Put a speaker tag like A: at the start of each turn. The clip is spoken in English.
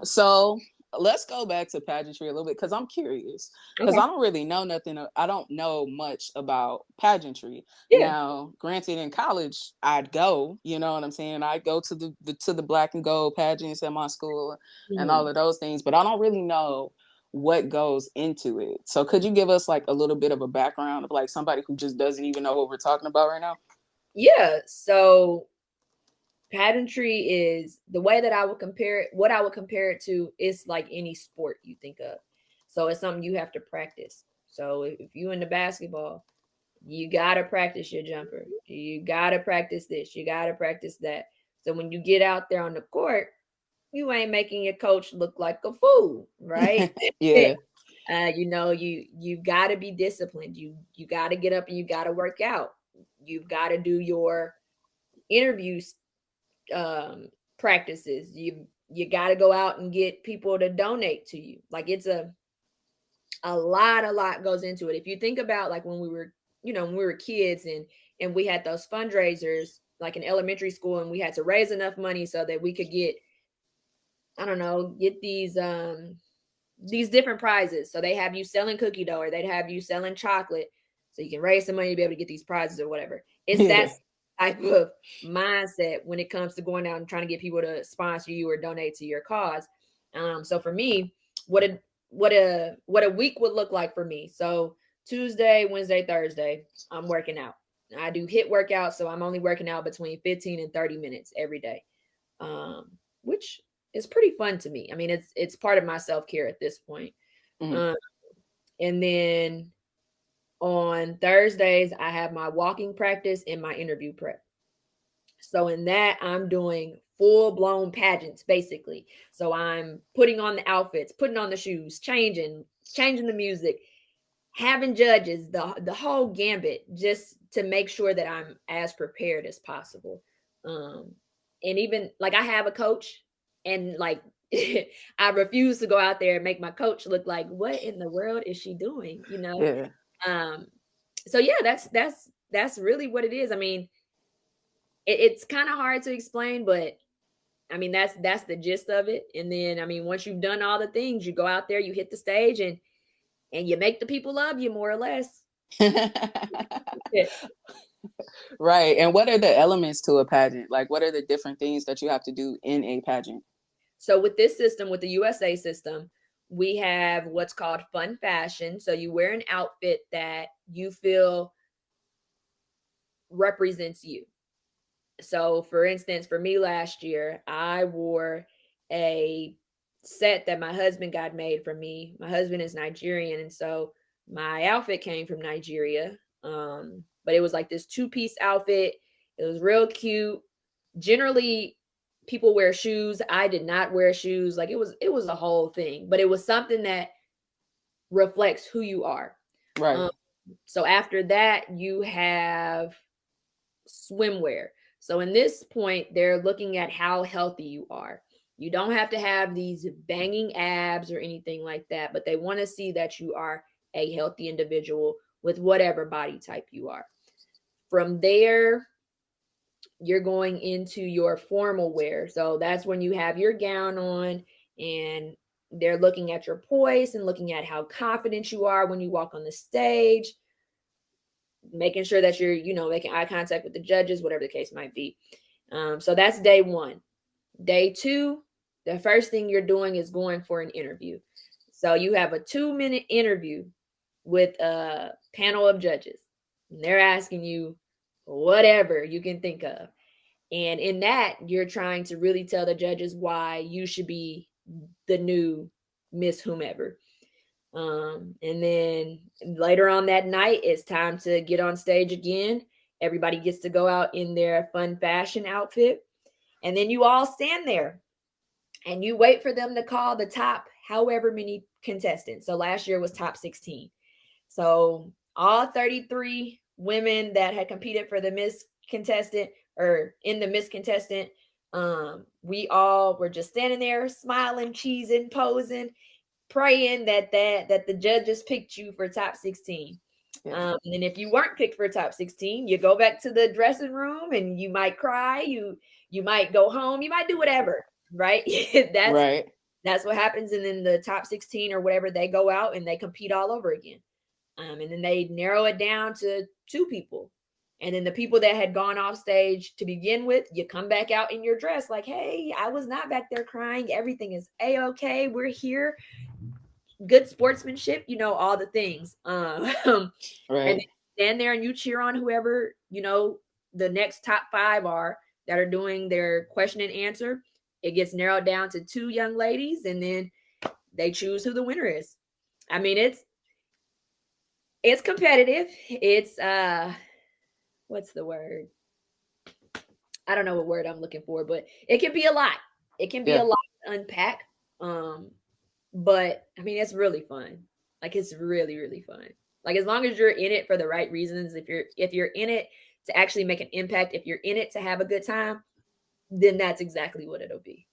A: So let's go back to pageantry a little bit because I'm curious. Because
B: Okay.
A: I don't really know nothing. I don't know much about pageantry.
B: Yeah.
A: Now, granted, in college, I'd go. You know what I'm saying? I'd go to the black and gold pageants at my school and all
B: Mhm.
A: of those things. But I don't really know what goes into it. So could you give us like a little bit of a background of like somebody who just doesn't even know what we're talking about right now?
B: Yeah. So pageantry is the way that I would compare it. What I would compare it to is like any sport you think of. So it's something you have to practice. So if you into basketball, you gotta practice your jumper. You gotta practice this. You gotta practice that. So when you get out there on the court, you ain't making your coach look like a fool, right?
A: Yeah.
B: You got to be disciplined. You got to get up and you got to work out. You've got to do your interviews practices. You got to go out and get people to donate to you. Like it's a lot goes into it. If you think about like when we were, when we were kids and we had those fundraisers like in elementary school and we had to raise enough money so that we could get, I don't know, get these different prizes. So they have you selling cookie dough or they'd have you selling chocolate so you can raise some money to be able to get these prizes or whatever. It's that
A: Yeah.
B: type of mindset when it comes to going out and trying to get people to sponsor you or donate to your cause. So for me, what a week would look like for me. So Tuesday, Wednesday, Thursday, I'm working out. I do HIIT workouts, so I'm only working out between 15 and 30 minutes every day. Which is pretty fun to me. I mean, it's part of my self-care at this point.
A: Mhm.
B: Um, and then on Thursdays, I have my walking practice and my interview prep. So in that, I'm doing full blown pageants basically. So I'm putting on the outfits, putting on the shoes, changing the music, having judges, the whole gambit, just to make sure that I'm as prepared as possible. Um, and even like I have a coach, and like I refuse to go out there and make my coach look like what in the world is she doing?
A: Yeah.
B: Um, so yeah, that's really what it is. I mean, it's kind of hard to explain, but I mean that's the gist of it. And then I mean, once you've done all the things, you go out there, you hit the stage, and you make the people love you more or less. Yeah.
A: Right. And what are the elements to a pageant? Like, what are the different things that you have to do in a pageant?
B: So with this system, with the USA system, we have what's called fun fashion. So you wear an outfit that you feel represents you. So for instance, for me last year, I wore a set that my husband got made for me. My husband is Nigerian, and so my outfit came from Nigeria. But it was like this two-piece outfit. It was real cute. Generally, people wear shoes. I did not wear shoes. Like it was a whole thing, but it was something that reflects who you are.
A: Right.
B: Um, so after that, you have swimwear. So in this point, they're looking at how healthy you are. You don't have to have these banging abs or anything like that, but they want to see that you are a healthy individual with whatever body type you are. From there, you're going into your formal wear. So that's when you have your gown on and they're looking at your poise and looking at how confident you are when you walk on the stage, making sure that you're, making eye contact with the judges, whatever the case might be. So that's day one. Day two, the first thing you're doing is going for an interview. So you have a 2-minute interview with a panel of judges. And they're asking you whatever you can think of. And in that, you're trying to really tell the judges why you should be the new Miss Whomever. And then later on that night, it's time to get on stage again. Everybody gets to go out in their fun fashion outfit. And then you all stand there and you wait for them to call the top however many contestants. So last year was top 16. So all 33 women that had competed for the Miss contestant or in the Miss contestant, we all were just standing there smiling, cheesing, posing, praying that the judges picked you for top 16.
A: Yeah.
B: And then if you weren't picked for top 16, you go back to the dressing room and you might cry, you might go home, you might do whatever, right? that's
A: Right.
B: That's what happens. And then the top 16 or whatever, they go out and they compete all over again. And then they narrow it down to 2 people. And then the people that had gone off stage to begin with, you come back out in your dress like, hey, I was not back there crying. Everything is A-okay. We're here. Good sportsmanship, all the things. And then
A: Right.
B: stand there and you cheer on whoever, the next top 5 are that are doing their question and answer. It gets narrowed down to 2 young ladies, and then they choose who the winner is. I mean, it's competitive. It's what's the word? I don't know what word I'm looking for, but it can be a lot. It can be a
A: Yeah.
B: lot to unpack. But I mean, it's really fun. Like, it's really, really fun. Like, as long as you're in it for the right reasons, if you're in it to actually make an impact, if you're in it to have a good time, then that's exactly what it'll be.